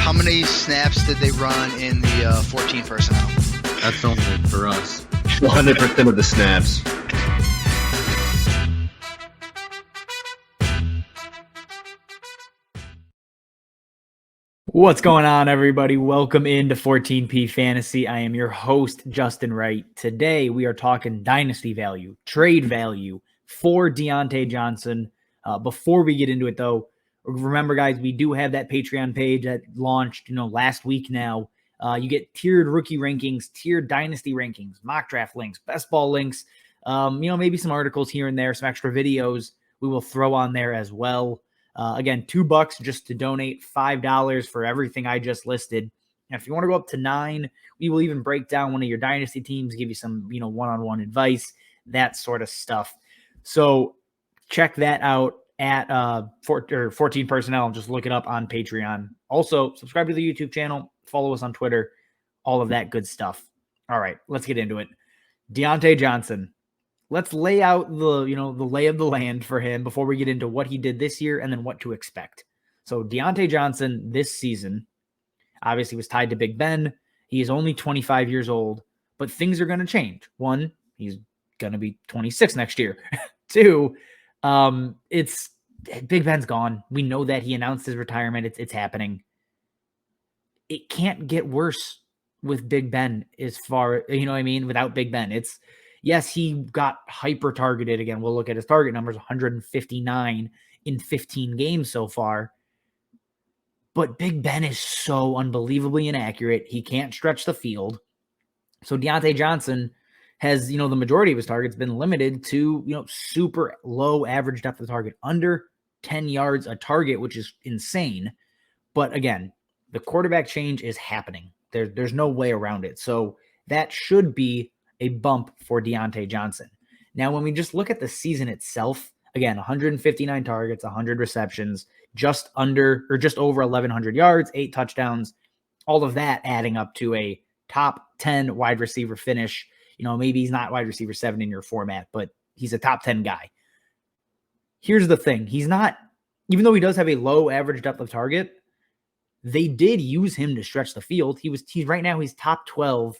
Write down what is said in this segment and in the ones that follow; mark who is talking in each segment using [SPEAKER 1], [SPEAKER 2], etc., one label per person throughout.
[SPEAKER 1] How many snaps did they run in the 14 personnel?
[SPEAKER 2] That's only for us.
[SPEAKER 3] 100% of the snaps.
[SPEAKER 4] What's going on, everybody? Welcome into 14P Fantasy. I am your host, Justin Wright. Today, we are talking dynasty value, trade value for Diontae Johnson. Before we get into it, though, remember, guys, we do have that Patreon page that launched, last week now. You get tiered rookie rankings, tiered dynasty rankings, mock draft links, best ball links, maybe some articles here and there, some extra videos we will throw on there as well. Again, $2 just to donate, $5 for everything I just listed. And if you want to go up to $9, we will even break down one of your dynasty teams, give you some, one-on-one advice, that sort of stuff. So check that out at 14 Personnel. Just look it up on Patreon. Also, subscribe to the YouTube channel, follow us on Twitter, all of that good stuff. All right, let's get into it. Diontae Johnson. Let's lay out the lay of the land for him before we get into what he did this year and then what to expect. So Diontae Johnson this season obviously was tied to Big Ben. He is only 25 years old, but things are going to change. One, he's going to be 26 next year. Two, it's Big Ben's gone. We know that he announced his retirement. It's happening. It can't get worse with Big Ben as far, without Big Ben. Yes, he got hyper targeted again. We'll look at his target numbers, 159 in 15 games so far. But Big Ben is so unbelievably inaccurate. He can't stretch the field. So Diontae Johnson has, the majority of his targets been limited to, super low average depth of target, under 10 yards a target, which is insane. But again, the quarterback change is happening. There's no way around it. So that should be a bump for Diontae Johnson. Now, when we just look at the season itself, again, 159 targets, 100 receptions, just over 1,100 yards, 8 touchdowns, all of that adding up to a top 10 wide receiver finish. Maybe he's not wide receiver 7 in your format, but he's a top 10 guy. Here's the thing. He's not, even though he does have a low average depth of target, they did use him to stretch the field. He's right now, he's top 12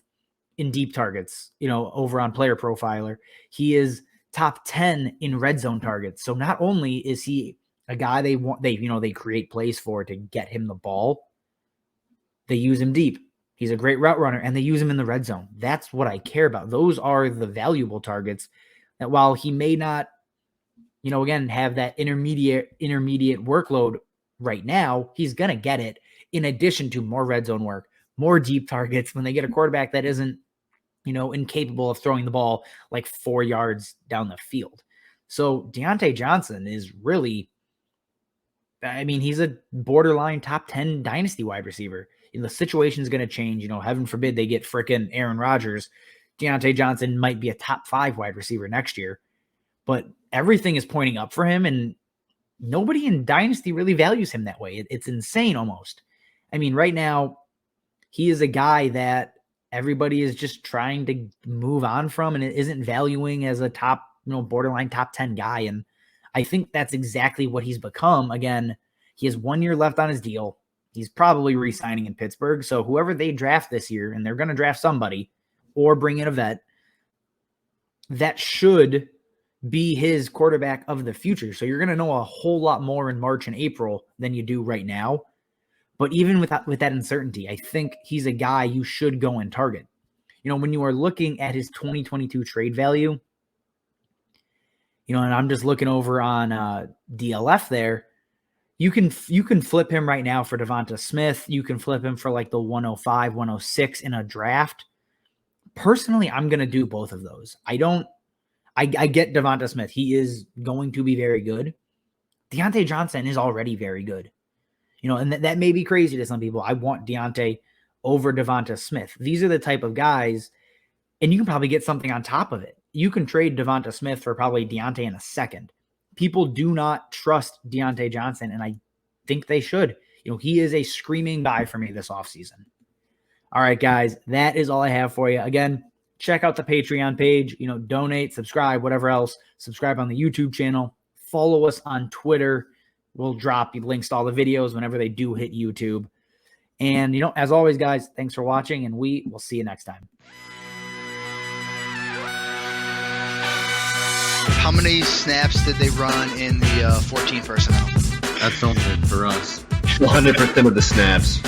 [SPEAKER 4] in deep targets, over on Player Profiler. He is top 10 in red zone targets. So not only is he a guy they create plays for to get him the ball, they use him deep. He's a great route runner, and they use him in the red zone. That's what I care about. Those are the valuable targets that, while he may not, again, have that intermediate workload right now, he's going to get it in addition to more red zone work, more deep targets when they get a quarterback that isn't, incapable of throwing the ball like 4 yards down the field. So Diontae Johnson is really, he's a borderline top 10 dynasty wide receiver. The situation is going to change. Heaven forbid they get frickin' Aaron Rodgers. Diontae Johnson might be a top 5 wide receiver next year, but everything is pointing up for him, and nobody in dynasty really values him that way. It's insane almost. Right now, he is a guy that everybody is just trying to move on from and it isn't valuing as a top, borderline top 10 guy. And I think that's exactly what he's become. Again, he has 1 year left on his deal. He's probably re-signing in Pittsburgh. So whoever they draft this year, and they're going to draft somebody or bring in a vet, that should be his quarterback of the future. So you're going to know a whole lot more in March and April than you do right now. But even with that uncertainty, I think he's a guy you should go and target. When you are looking at his 2022 trade value, and I'm just looking over on DLF there, you can flip him right now for Devonta Smith. You can flip him for like the 105, 106 in a draft. Personally, I'm going to do both of those. I get Devonta Smith. He is going to be very good. Diontae Johnson is already very good. And that may be crazy to some people. I want Diontae over Devonta Smith. These are the type of guys, and you can probably get something on top of it. You can trade Devonta Smith for probably Diontae in a second. People do not trust Diontae Johnson, and I think they should. He is a screaming buy for me this offseason. All right, guys, that is all I have for you. Again, check out the Patreon page, donate, subscribe, whatever else. Subscribe on the YouTube channel. Follow us on Twitter. We'll drop links to all the videos whenever they do hit YouTube. And, as always, guys, thanks for watching, and we will see you next time.
[SPEAKER 1] How many snaps did they run in the 14 personnel?
[SPEAKER 2] That's only for us.
[SPEAKER 3] 100% of the snaps.